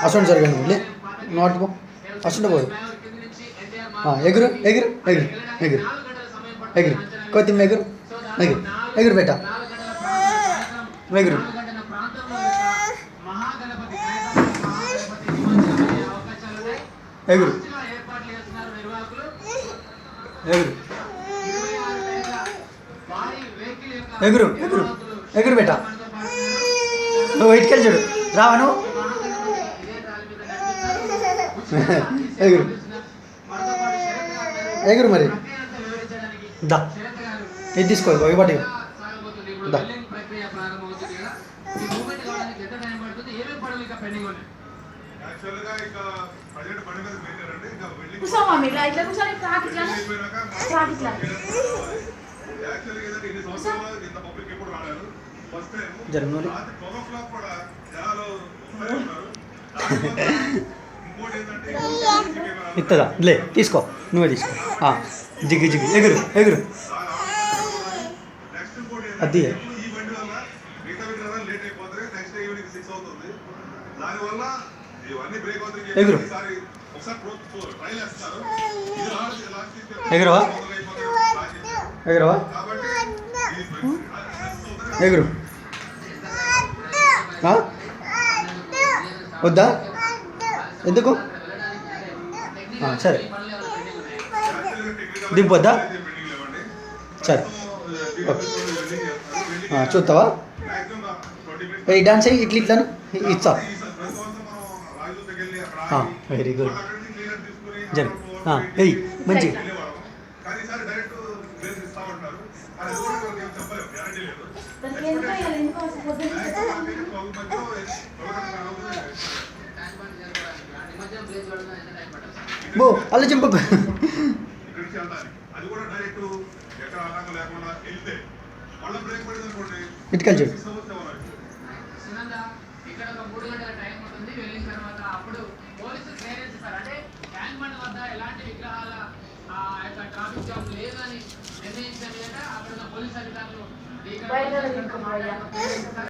అసలు జరగండి లే నాటుకో అసలు పోదు ఎగురు ఎగురు ఎగురు ఎగురు ఎగురు కొత్తిమ్మ ఎగురు ఎగురు ఎగురు బేట ఎగురు ఎగురు ఎగురు ఎగురు ఎగురు ఎగురు బేట నువ్వు ఇటుకెళ్ళి చూడు రావను ఎగురు ఎగురు మరి దా ఇది తీసుకో ఒకటి దా జర్మనీ ఇస్తుందా లే తీసుకో నువ్వే తీసుకో జిగ్గి జిగ్గి ఎగురు ఎగురు అది ఎగురు ఎగురవా ఎగురవా ఎగురు వద్దా ఎందుకు సరే దింపొద్దా సరే చూస్తావా ఈ డాన్స్ అయ్యి ఇట్లా ఇట్లా ఇచ్చా వెరీ గుడ్ జరు వెయ్యి మంచి బో అల్ల చింపకు ఇటుకలు చూడు లేదని నిర్ణయించారు. అక్కడ పోలీసు అధికారులు